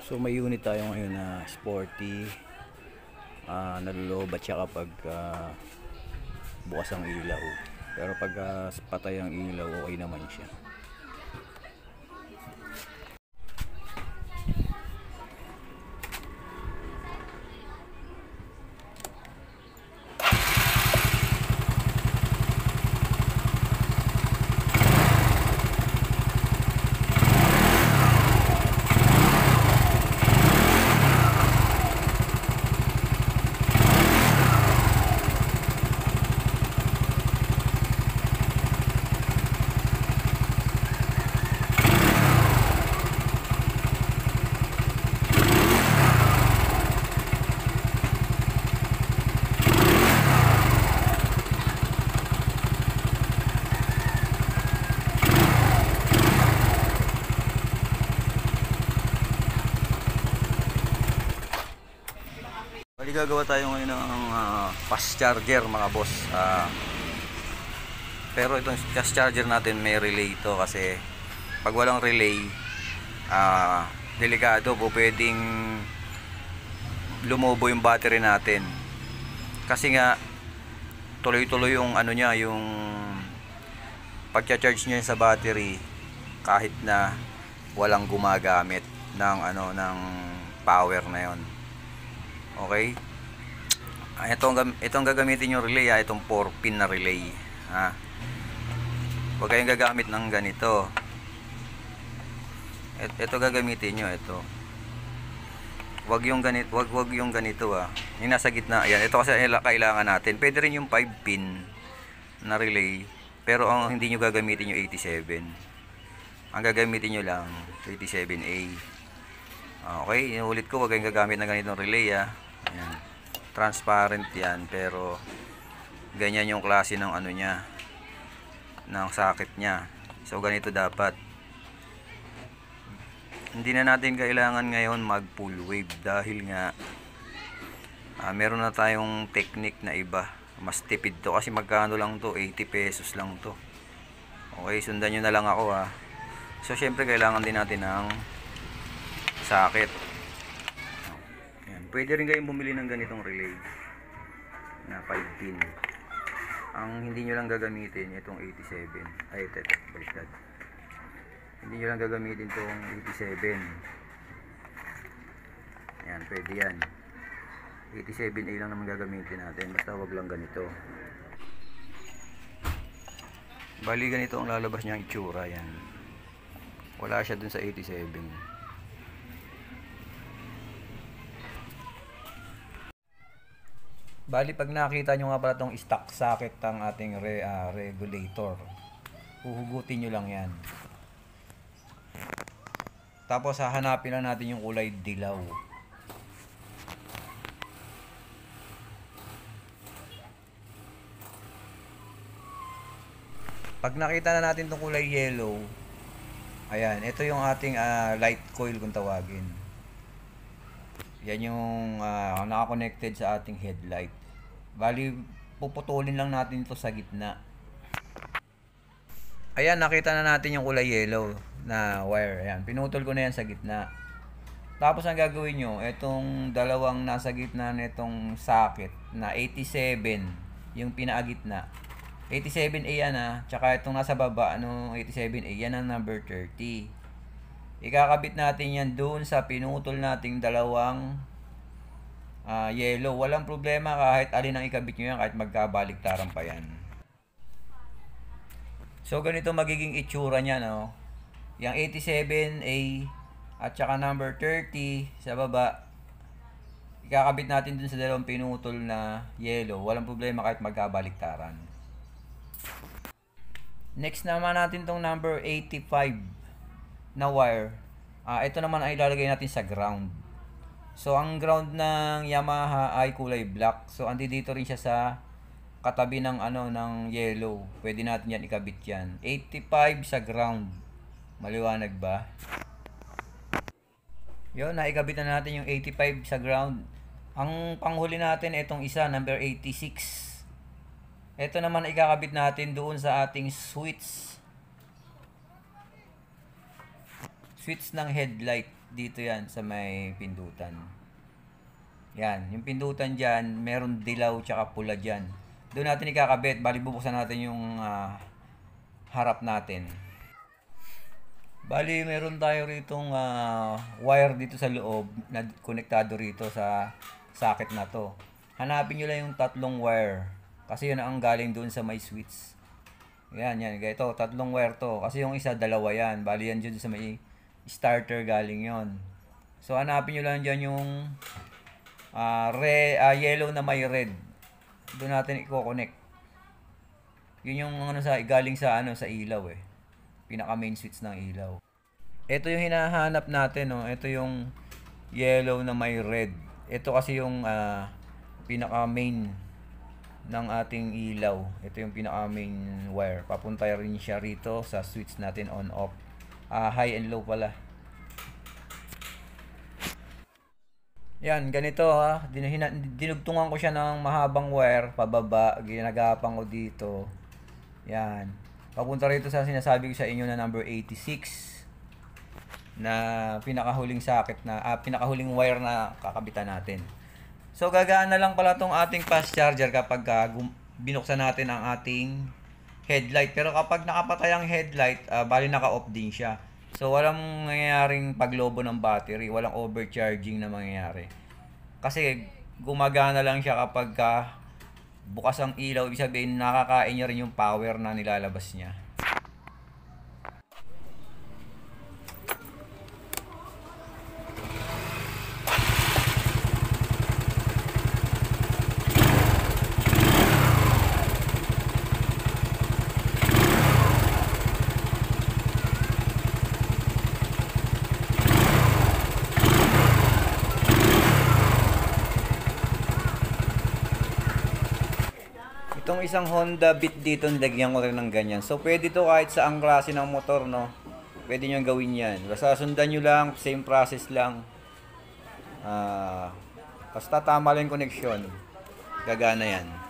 So may unit tayo ngayon na sporty, nalulobat siya kapag bukas ang ilaw. Pero pag patay ang ilaw, okay naman siya. Bali gagawa tayo ngayon ng fast charger mga boss. Pero itong fast charger natin may relay ito kasi pag walang relay, delikado po, pwedeng lumobo yung battery natin. Kasi nga tuloy-tuloy yung ano niya, yung pagcha-charge niya sa battery kahit na walang gumagamit ng ng power na yon. Okay? Itong gagamitin yung relay, itong 4-pin na relay. Huwag kayong gagamit ng ganito. Ito gagamitin nyo, ito. Huwag yung ganito Yung nasa gitna, ayan. Ito kasi kailangan natin. Pwede rin yung 5-pin na relay, pero ang hindi nyo gagamitin yung 87. Ang gagamitin nyo lang 87A. Okay, inulit ko, huwag kayong gagamit ng ganitong relay Ayan. Transparent yan, pero ganyan yung klase ng ano niya, ng socket niya. So ganito dapat. Hindi na natin kailangan ngayon mag full wave dahil nga meron na tayong technique na iba. Mas tipid to kasi magkano lang to, 80 pesos lang to. Okay, sundan nyo na lang ako So syempre kailangan din natin ng socket. Pwede rin kayong bumili ng ganitong relay na 5-pin. Ang hindi nyo lang gagamitin itong 87. Ay, ito, baliktad. Hindi nyo lang gagamitin itong 87. Ayan, pwede yan. 87A lang naman gagamitin natin. Basta wag lang ganito. Bali ganito ang lalabas niya ang itsura. Yan. Wala siya dun sa 87. Bali pag nakita nyo nga pala itong stock socket ng ating regulator, huhugutin nyo lang yan. Tapos hahanapin lang natin yung kulay dilaw. Pag nakita na natin itong kulay yellow, ayan, ito yung ating light coil kung tawagin. Yan yung naka-connected sa ating headlight. Bali, puputulin lang natin ito sa gitna. Ayan, nakita na natin yung kulay yellow na wire. Ayan, pinutol ko na yan sa gitna. Tapos ang gagawin nyo, itong dalawang nasa gitna nitong socket na 87, yung pinakagitna. 87A yan tsaka itong nasa baba, 87A, yan ang number 30. Ikakabit natin yan doon sa pinutol nating dalawang yellow. Walang problema kahit alin ang ikabit nyo yan, kahit magkabaliktaran pa yan. So ganito magiging itsura niya, Yung 87A at saka number 30 sa baba, ikakabit natin dun sa dalawang pinutol na yellow. Walang problema kahit magkabaliktaran. Next naman natin tong number 85 na wire. Ito naman ay ilalagay natin sa ground. So ang ground ng Yamaha ay kulay black. So andi dito rin siya sa katabi ng ng yellow. Pwede natin yan ikabit yan. 85 sa ground. Maliwanag ba? Yun, naikabit na natin yung 85 sa ground. Ang panghuli natin itong isa, number 86. Ito naman ikakabit natin doon sa ating switch. switch ng headlight. Dito yan sa may pindutan. Yan, yung pindutan dyan, meron dilaw tsaka pula dyan. Doon natin ikakabit, bali bubuksan natin yung harap natin. Bali, meron tayo ritong wire dito sa loob na konektado rito sa socket na to. Hanapin nyo lang yung tatlong wire. Kasi yun ang galing doon sa may switch. Yan. Ito, tatlong wire to. Kasi yung isa, dalawa yan. Bali yan dyan sa may starter galing yon. So, hanapin nyo lang dyan yung yellow na may red. Doon natin i-connect. Yun yung galing sa sa ilaw eh. Pinaka main switch ng ilaw. Ito yung hinahanap natin, no. Ito yung yellow na may red. Ito kasi yung pinaka main ng ating ilaw. Ito yung pinaka main wire. Papunta rin siya rito sa switch natin on off. High and low pala. Yan, ganito ha. Dinugtungan ko siya ng mahabang wire pababa. Ginagapang ko dito. Yan. Papunta rito sa sinasabi ko sa inyo na number 86 na pinakahuling socket na pinakahuling wire na kakabitan natin. So gagaan na lang pala tong ating fast charger kapag binuksan natin ang ating headlight. Pero kapag nakapatay ang headlight, bali naka-off din siya. So walang mangyayaring paglobo ng battery, walang overcharging na mangyayari. Kasi gumagana lang siya kapag bukas ang ilaw, ibig sabihin nakakain niya rin yung power na nilalabas niya. Itong isang Honda Beat dito, nilagyan ko rin ng ganyan. So, pwede to kahit sa ang klase ng motor, no? Pwede nyo gawin yan. Basta sundan nyo lang, same process lang. Basta tama lang yung connection. Gagana yan.